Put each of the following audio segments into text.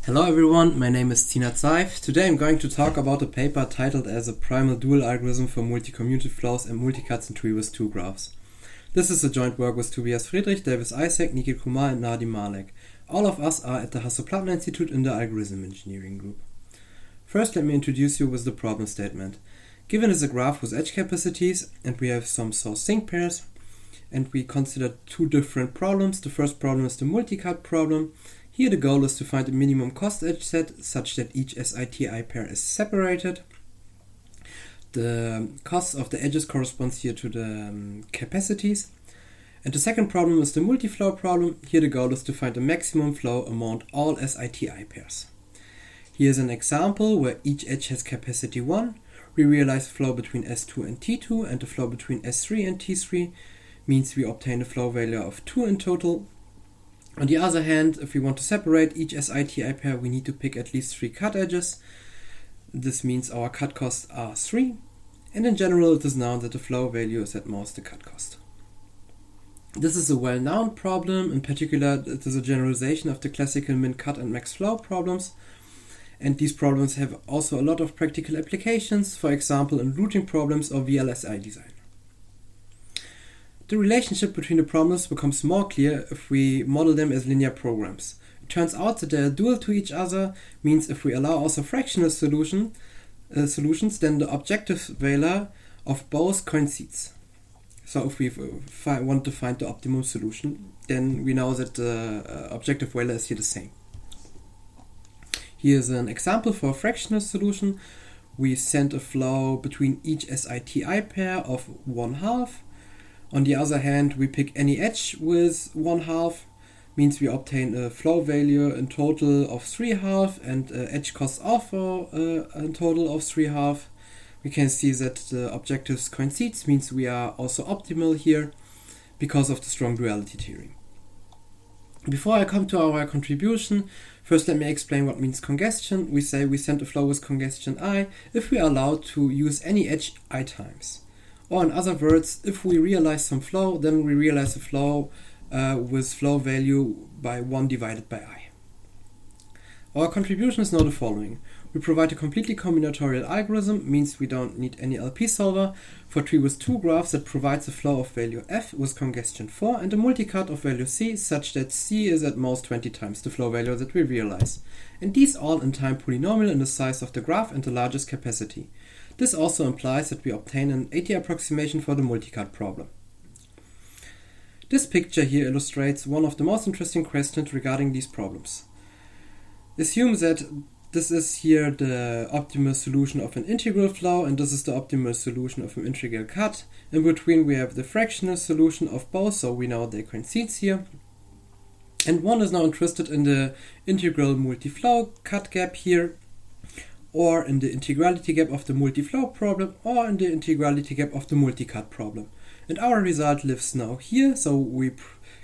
Hello everyone, my name is Tina Zeif. Today I'm going to talk about a paper titled as a Primal dual algorithm for multi-community flows and multicuts in Treewidth 2 graphs. This is a joint work with Tobias Friedrich, Davis Isaac, Nikhil Kumar and Nadim Malek. All of us are at the Hasso-Plattner Institute in the Algorithm Engineering group. First, let me introduce you with the problem statement. Given is a graph with edge capacities and we have some source sink pairs, and we consider two different problems. The first problem is the multicut problem. Here the goal is to find a minimum cost edge set such that each SITI pair is separated. The cost of the edges corresponds here to the capacities. And the second problem is the multiflow problem. Here the goal is to find a maximum flow among all SITI pairs. Here's an example where each edge has capacity 1. We realize flow between S2 and T2, and the flow between S3 and T3 means we obtain a flow value of 2 in total. On the other hand, if we want to separate each SITI pair, we need to pick at least 3 cut edges. This means our cut costs are 3, and in general it is known that the flow value is at most the cut cost. This is a well-known problem. In particular, it is a generalization of the classical min-cut and max-flow problems, and these problems have also a lot of practical applications, for example in routing problems or VLSI design. The relationship between the problems becomes more clear if we model them as linear programs. It turns out that they are dual to each other, means if we allow also fractional solutions, then the objective value of both coincides. So if we want to find the optimum solution, then we know that the objective value is here the same. Here's an example for a fractional solution. We send a flow between each SITI pair of 1/2. On the other hand, we pick any edge with 1/2, means we obtain a flow value in total of 3/2 and edge costs also a total of 3/2. We can see that the objectives coincides, means we are also optimal here because of the strong duality theorem. Before I come to our contribution, first let me explain what means congestion. We say we send a flow with congestion I if we are allowed to use any edge I times. Or in other words, if we realize some flow, then we realize the flow with flow value by 1 divided by I. Our contribution is now the following. We provide a completely combinatorial algorithm, means we don't need any LP solver, for Treewidth 2 graphs that provides a flow of value f with congestion 4 and a multicut of value c such that c is at most 20 times the flow value that we realize. And these all in time polynomial in the size of the graph and the largest capacity. This also implies that we obtain an AT approximation for the multicut problem. This picture here illustrates one of the most interesting questions regarding these problems. Assume that this is here the optimal solution of an integral flow and this is the optimal solution of an integral cut. In between we have the fractional solution of both, so we know they coincide here. And one is now interested in the integral multi-flow cut gap here, or in the integrality gap of the multiflow problem, or in the integrality gap of the multicut problem. And our result lives now here, so we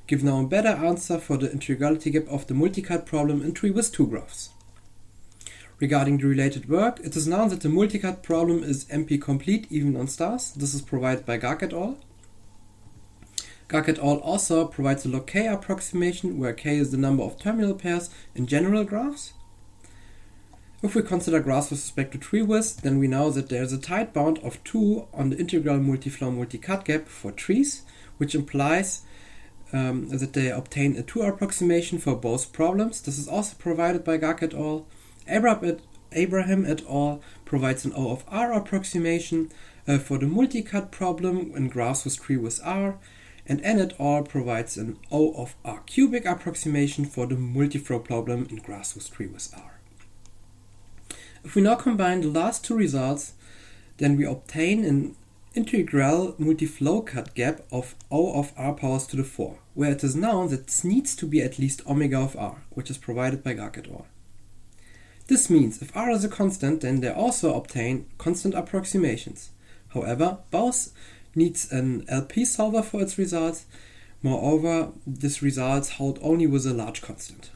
give now a better answer for the integrality gap of the multicut problem in Treewidth 2 graphs. Regarding the related work, it is known that the multicut problem is MP-complete even on stars. This is provided by Garg et al. Garg et al. Also provides a log k approximation, where k is the number of terminal pairs in general graphs. If we consider graphs with respect to Treewidth, then we know that there is a tight bound of 2 on the integral multiflow multicut gap for trees, which implies that they obtain a 2 approximation for both problems. This is also provided by Garg et al. Abraham et al. Provides an O of R approximation for the multicut problem in graphs with Treewidth R, and N et al. Provides an O of R cubic approximation for the multiflow problem in graphs with Treewidth R. If we now combine the last two results, then we obtain an integral multiflow cut gap of O of R powers to the 4, where it is known that this needs to be at least omega of R, which is provided by Garg et al. This means if R is a constant, then they also obtain constant approximations. However, both needs an LP solver for its results. Moreover, these results hold only with a large constant.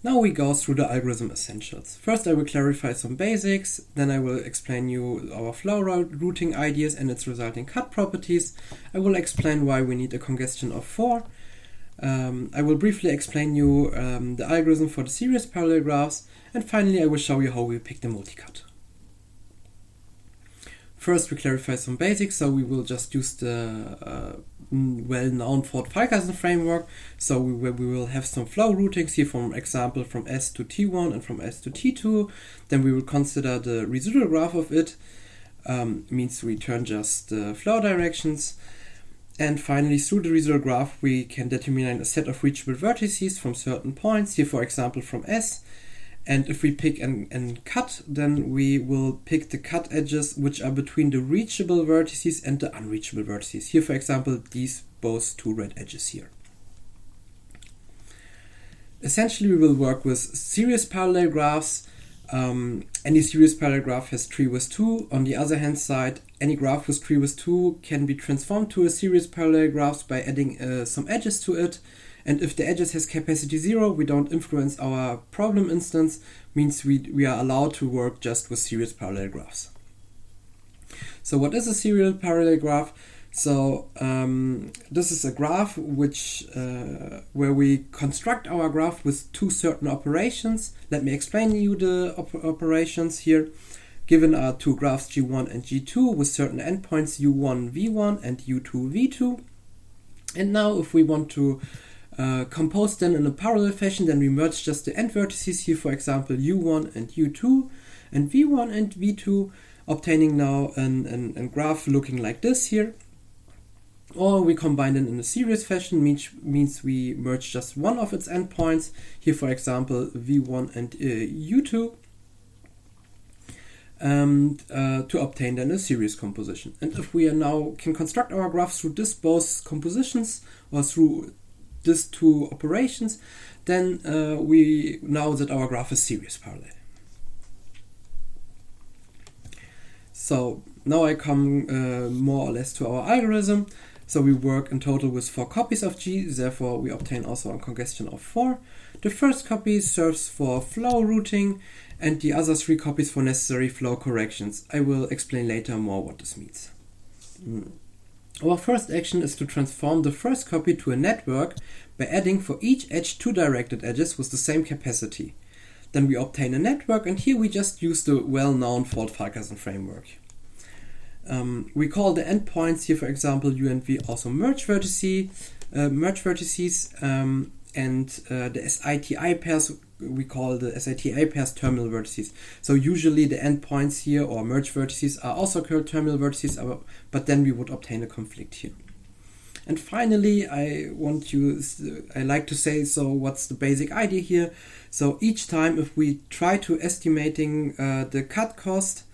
Now we go through the algorithm essentials. First I will clarify some basics, then I will explain you our flow routing ideas and its resulting cut properties. I will explain why we need a congestion of 4, I will briefly explain you the algorithm for the series parallel graphs, and finally I will show you how we pick the multicut. First, we clarify some basics, so we will just use the well-known Ford-Falkerson framework. So we will have some flow routings here, for example, from S to T1 and from S to T2. Then we will consider the residual graph of it, means we return just the flow directions. And finally, through the residual graph, we can determine a set of reachable vertices from certain points, here for example from S. And if we pick and cut, then we will pick the cut edges which are between the reachable vertices and the unreachable vertices. Here, for example, these both two red edges here. Essentially, we will work with series parallel graphs. Any series parallel graph has Treewidth 2. On the other hand side, any graph with Treewidth 2 can be transformed to a series parallel graph by adding some edges to it. And if the edges has capacity 0, we don't influence our problem instance, means we are allowed to work just with series parallel graphs. So what is a serial parallel graph? So this is a graph which where we construct our graph with two certain operations. Let me explain you the operations here. Given are two graphs G1 and G2 with certain endpoints U1, V1 and U2, V2. And now if we want to compose them in a parallel fashion, then we merge just the end vertices here, for example U1 and U2 and V1 and V2, obtaining now a graph looking like this here. Or we combine them in a series fashion, means we merge just one of its endpoints, here for example V1 and U2, to obtain then a series composition. And if we now can construct our graph through this both compositions or through these two operations, then we know that our graph is series parallel. So now I come more or less to our algorithm. So we work in total with 4 copies of G, therefore we obtain also a congestion of 4. The first copy serves for flow routing and the other 3 copies for necessary flow corrections. I will explain later more what this means. Our first action is to transform the first copy to a network by adding for each edge 2 directed edges with the same capacity. Then we obtain a network, and here we just use the well-known Ford-Falkerson framework. We call the endpoints here, for example, U and V, also merge vertices, and the SITI pairs, we call the SITI pairs terminal vertices. So usually the endpoints here or merge vertices are also called terminal vertices, but then we would obtain a conflict here. And finally, I like to say, so what's the basic idea here? So each time if we try to estimating the cut cost,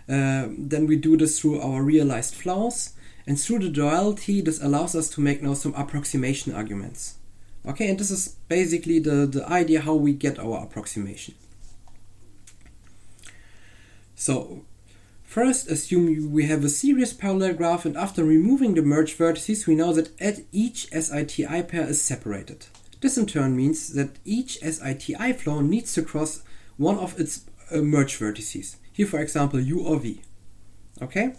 then we do this through our realized flows, and through the duality this allows us to make now some approximation arguments. Okay, and this is basically the idea how we get our approximation. So first, assume we have a series parallel graph, and after removing the merge vertices, we know that each SITI pair is separated. This in turn means that each SITI flow needs to cross one of its merge vertices. Here, for example, U or V. Okay.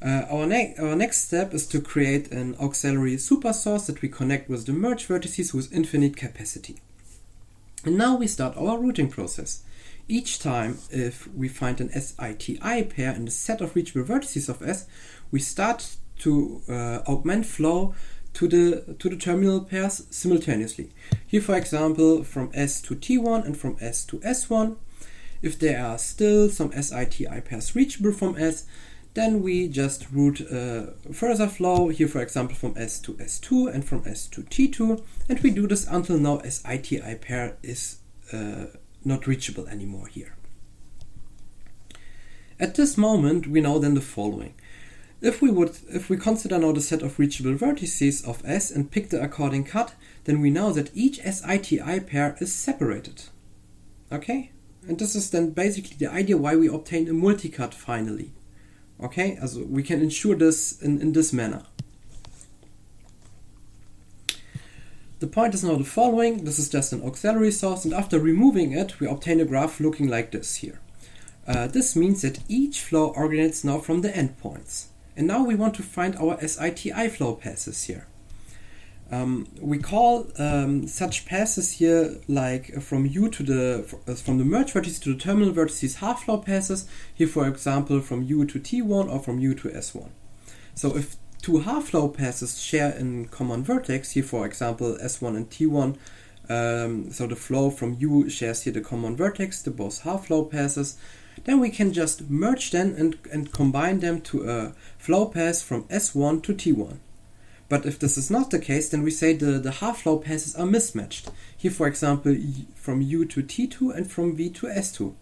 Our next step is to create an auxiliary supersource that we connect with the merge vertices with infinite capacity. And now we start our routing process. Each time if we find an SITI pair in the set of reachable vertices of S, we start to augment flow to the terminal pairs simultaneously. Here, for example, from S to T1 and from S to S1. If there are still some SITI pairs reachable from S, then we just route further flow, here for example from S to S2 and from S to T2, and we do this until now SITI pair is not reachable anymore here. At this moment we know then the following. If we consider now the set of reachable vertices of S and pick the according cut, then we know that each SITI pair is separated. Okay? And this is then basically the idea why we obtain a multicut finally. Okay, also we can ensure this in this manner. The point is now the following. This is just an auxiliary source, and after removing it, we obtain a graph looking like this here. This means that each flow originates now from the endpoints. And now we want to find our SITI flow passes here. We call such passes here like from U to from the merge vertices to the terminal vertices half flow passes. Here, for example, from U to T1 or from U to S1. So if two half flow passes share in common vertex, here for example S1 and T1, so the flow from U shares here the common vertex, the both half flow passes, then we can just merge them and combine them to a flow pass from S1 to T1. But if this is not the case, then we say the half flow passes are mismatched. Here, for example, from U to T2 and from V to S2.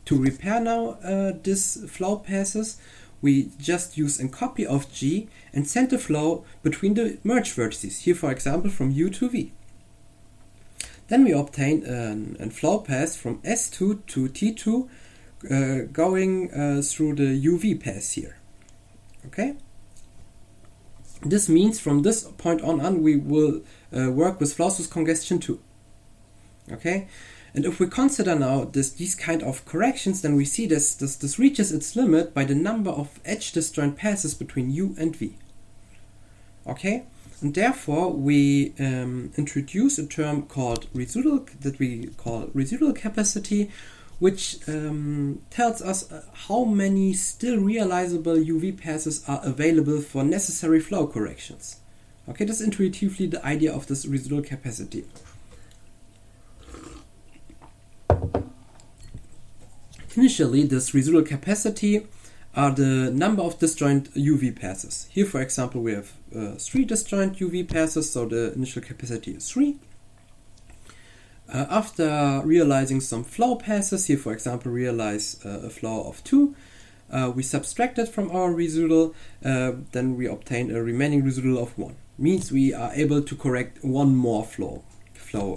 To repair now this flow passes, we just use a copy of G and send the flow between the merge vertices. Here, for example, from U to V. Then we obtain a flow pass from S2 to T2 going through the UV pass here. Okay? This means from this point on we will work with flows with congestion too. Okay? And if we consider now these kind of corrections, then we see this reaches its limit by the number of edge disjoint passes between U and V. Okay? And therefore we introduce a term called residual, that we call residual capacity, which tells us how many still realizable UV passes are available for necessary flow corrections. Okay, that's intuitively the idea of this residual capacity. Initially, this residual capacity are the number of disjoint UV passes. Here, for example, we have 3 disjoint UV passes, so the initial capacity is 3. After realizing some flow passes, here for example realize a flow of 2, we subtract it from our residual, then we obtain a remaining residual of 1. Means we are able to correct one more flow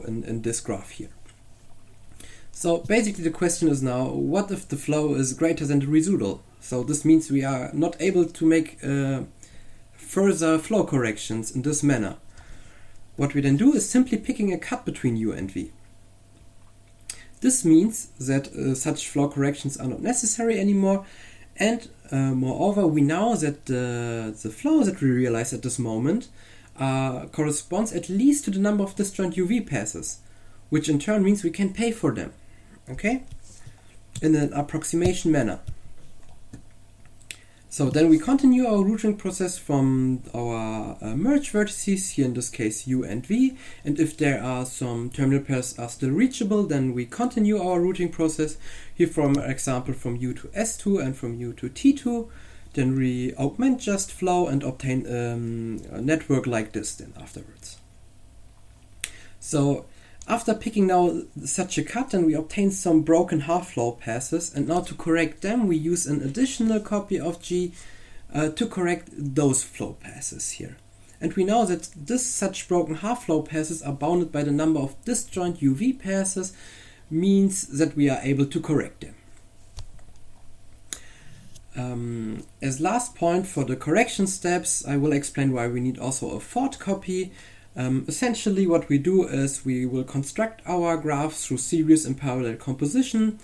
in this graph here. So basically the question is now, what if the flow is greater than the residual? So this means we are not able to make further flow corrections in this manner. What we then do is simply picking a cut between U and V. This means that such flow corrections are not necessary anymore, and moreover we know that the flow that we realize at this moment corresponds at least to the number of disjoint UV passes, which in turn means we can pay for them, okay, in an approximation manner. So then we continue our routing process from our merge vertices, here in this case U and V, and if there are some terminal pairs are still reachable, then we continue our routing process, here from example from U to S2 and from U to T2, then we augment just flow and obtain a network like this then afterwards. So after picking now such a cut, then we obtain some broken half flow passes, and now to correct them we use an additional copy of G to correct those flow passes here. And we know that such broken half flow passes are bounded by the number of disjoint UV passes, means that we are able to correct them. As last point for the correction steps, I will explain why we need also a fourth copy. Essentially what we do is we will construct our graphs through series and parallel compositions,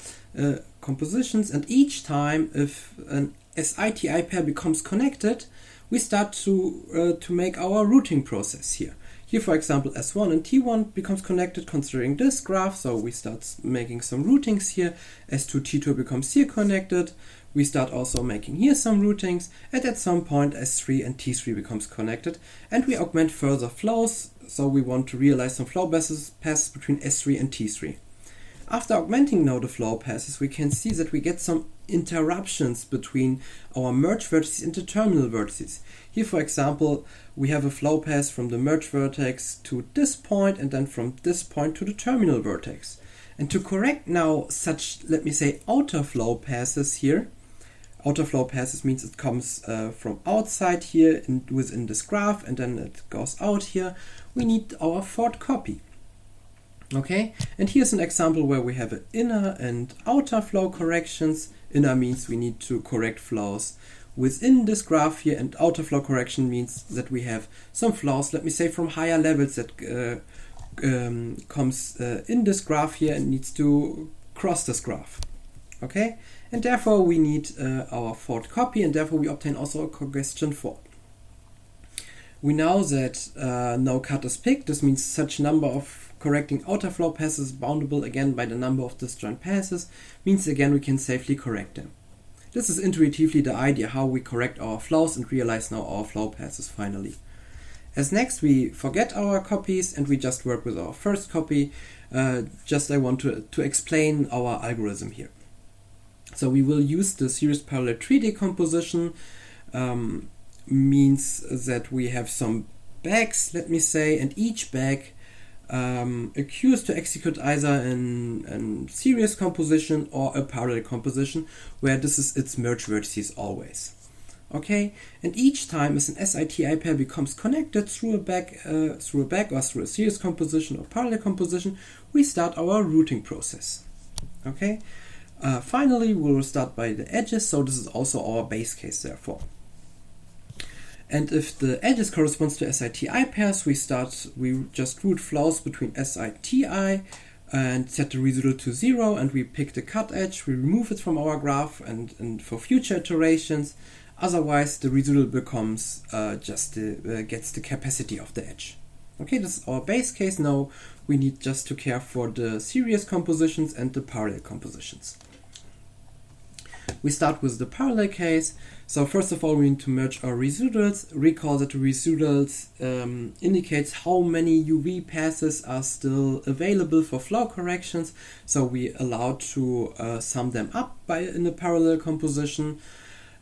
and each time if an SITI pair becomes connected, we start to make our routing process here. Here for example S1 and T1 becomes connected considering this graph, so we start making some routings here. S2, T2 becomes here connected. We start also making here some routings, and at some point S3 and T3 becomes connected, and we augment further flows, so we want to realize some flow passes between S3 and T3. After augmenting now the flow passes, we can see that we get some interruptions between our merge vertices and the terminal vertices. Here for example we have a flow pass from the merge vertex to this point, and then from this point to the terminal vertex. And to correct now such, let me say, outer flow passes here, outer flow passes means it comes from outside here within this graph, and then it goes out here, we need our fourth copy. Okay, and here's an example where we have an inner and outer flow corrections. Inner means we need to correct flows within this graph here, and outer flow correction means that we have some flows, let me say, from higher levels that comes in this graph here and needs to cross this graph. Okay, and therefore we need our fourth copy, and therefore we obtain also a congestion 4. We know that no cut is picked. This means such number of correcting outer flow passes boundable again by the number of disjoint passes means again we can safely correct them. This is intuitively the idea how we correct our flows and realize now our flow passes finally. As next we forget our copies and we just work with our first copy. I want to explain our algorithm here. So we will use the series parallel tree decomposition. Means that we have some bags, let me say, and each bag occurs to execute either in series composition or a parallel composition, where this is its merge vertices always. Okay, and each time as an SITI pair becomes connected through a bag or through a series composition or parallel composition, we start our routing process. Okay, finally we will start by the edges, so this is also our base case therefore. And if the edges corresponds to SITI pairs, we just route flows between SITI and set the residual to 0, and we pick the cut edge, we remove it from our graph and for future iterations. Otherwise the residual becomes gets the capacity of the edge. Okay, this is our base case. Now we need just to care for the series compositions and the parallel compositions. We start with the parallel case. So first of all, we need to merge our residuals. Recall that the residuals indicates how many UV passes are still available for flow corrections. So we allow to sum them up in a parallel composition,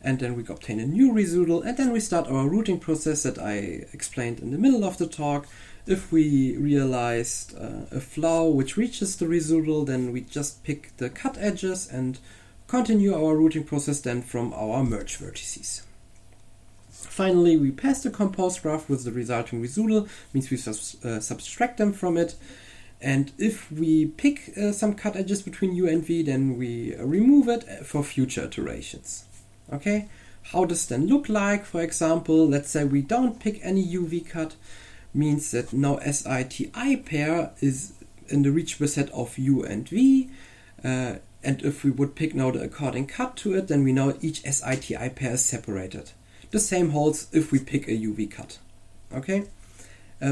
and then we obtain a new residual, and then we start our routing process that I explained in the middle of the talk. If we realized a flow which reaches the residual, then we just pick the cut edges and continue our routing process then from our merge vertices. Finally, we pass the composed graph with the resulting residual, means we subtract them from it. And if we pick some cut edges between U and V, then we remove it for future iterations. Okay, how does then look like? For example, let's say we don't pick any UV cut, means that now SITI pair is in the reachable set of U and V. And if we would pick now the according cut to it, then we know each SITI pair is separated. The same holds if we pick a UV cut. Okay.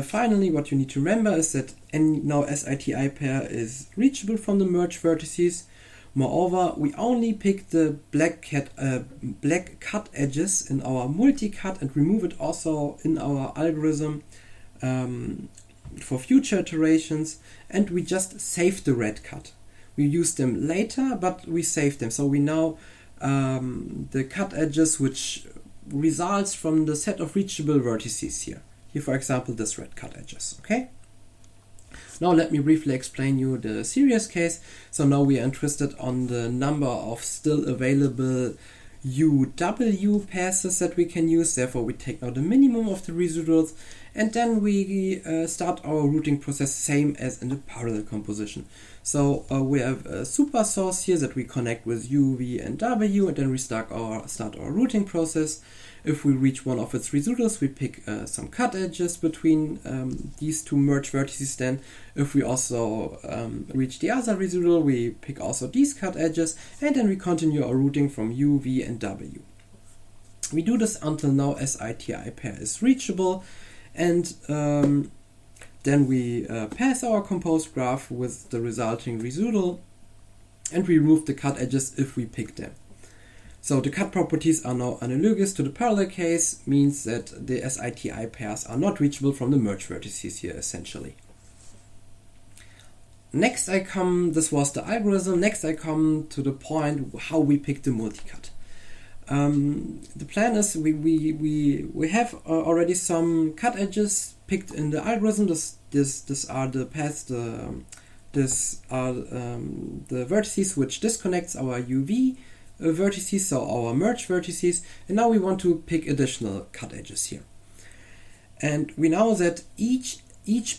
Finally, what you need to remember is that any now SITI pair is reachable from the merge vertices. Moreover, we only pick the black cut edges in our multicut and remove it also in our algorithm for future iterations, and we just save the red cut. We use them later, but we save them. So we know the cut edges which results from the set of reachable vertices here. Here, for example, this red cut edges. Okay. Now let me briefly explain you the series case. So now we are interested on the number of still available UW passes that we can use. Therefore, we take now the minimum of the residuals, and then we start our routing process same as in the parallel composition. So we have a super source here that we connect with U, V, and W, and then we start our routing process. If we reach one of its residuals, we pick some cut edges between these two merge vertices. Then, if we also reach the other residual, we pick also these cut edges, and then we continue our routing from U, V, and W. We do this until now SITI pair is reachable, and then we pass our composed graph with the resulting residual, and we remove the cut edges if we pick them. So the cut properties are now analogous to the parallel case, means that the SITI pairs are not reachable from the merge vertices here essentially. Next this was the algorithm. Next I come to the point how we pick the multicut. The plan is we have already some cut edges picked in the algorithm. These are the vertices which disconnects our UV vertices, so our merge vertices, and now we want to pick additional cut edges here. And we know that each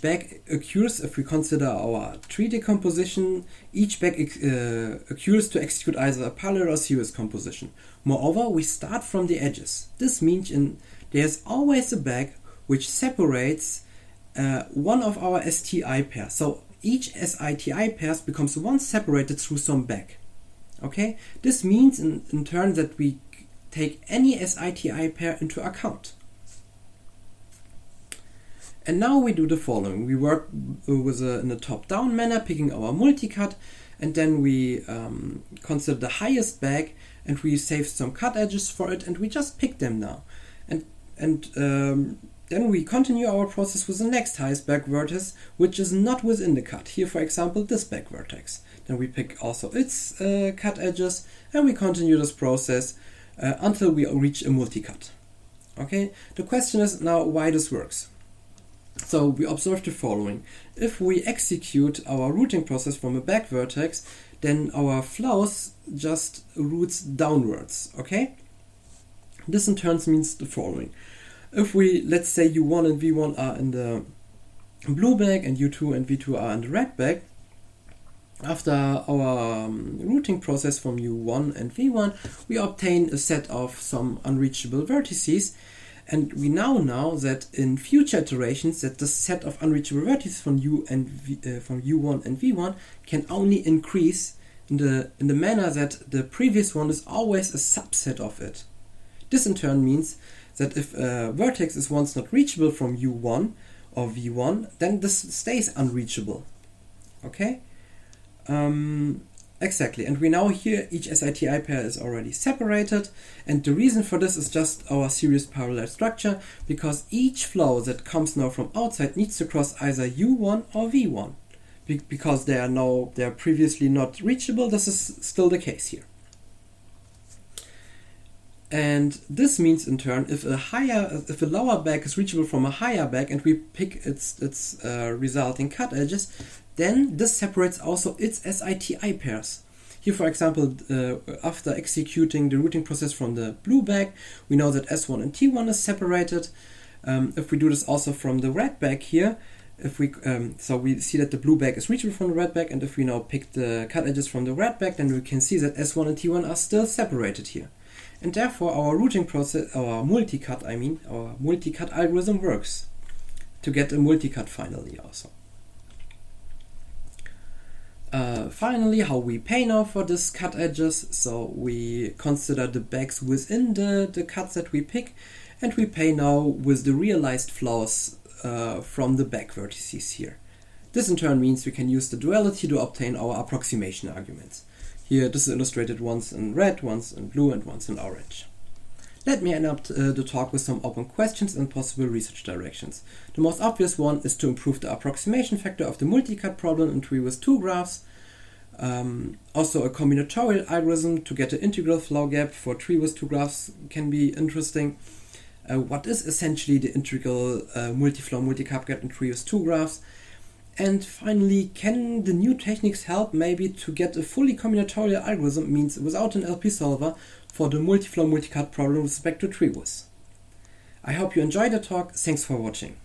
bag occurs, if we consider our tree decomposition, each bag occurs to execute either a parallel or series composition. Moreover, we start from the edges. This means there's always a bag which separates one of our STI pairs. So each SITI pairs becomes one separated through some bag. Okay, this means in turn that we take any SITI pair into account. And now we do the following. We work in a top-down manner, picking our multicut, and then we consider the highest bag, and we save some cut edges for it, and we just pick them now. And then we continue our process with the next highest back vertex, which is not within the cut. Here, for example, this back vertex. Then we pick also its cut edges, and we continue this process until we reach a multicut. Okay, the question is now why this works. So we observe the following. If we execute our routing process from a back vertex, then our flows just routes downwards, okay? This in turn means the following. If we, let's say U1 and V1 are in the blue bag and U2 and V2 are in the red bag, after our routing process from U1 and V1, we obtain a set of some unreachable vertices, and we now know that in future iterations that the set of unreachable vertices from from U1 and V1 can only increase in the manner that the previous one is always a subset of it. This in turn means that if a vertex is once not reachable from U1 or V1, then this stays unreachable. Okay? Exactly, and we know here each SITI pair is already separated, and the reason for this is just our series parallel structure, because each flow that comes now from outside needs to cross either U1 or V1. Because they are previously not reachable, this is still the case here. And this means in turn, if a lower bag is reachable from a higher bag and we pick its resulting cut edges, then this separates also its SITI pairs. Here, for example, after executing the routing process from the blue bag, we know that S1 and T1 is separated. If we do this also from the red bag here, so we see that the blue bag is reachable from the red bag, and if we now pick the cut edges from the red bag, then we can see that S1 and T1 are still separated here. And therefore our routing process, our multicut algorithm works to get a multicut finally also. Finally, how we pay now for this cut edges. So we consider the bags within the cuts that we pick, and we pay now with the realized flows from the back vertices here. This in turn means we can use the duality to obtain our approximation arguments. Here this is illustrated once in red, once in blue, and once in orange. Let me end up the talk with some open questions and possible research directions. The most obvious one is to improve the approximation factor of the multicut problem in Treewidth 2 graphs. Also a combinatorial algorithm to get an integral flow gap for Treewidth 2 graphs can be interesting. What is essentially the integral multi-flow multi-cap gap in Treewidth 2 graphs? And finally, can the new techniques help maybe to get a fully combinatorial algorithm, means without an LP solver, for the multi-flow multi-cut problem with respect to Treewidth? I hope you enjoyed the talk. Thanks for watching.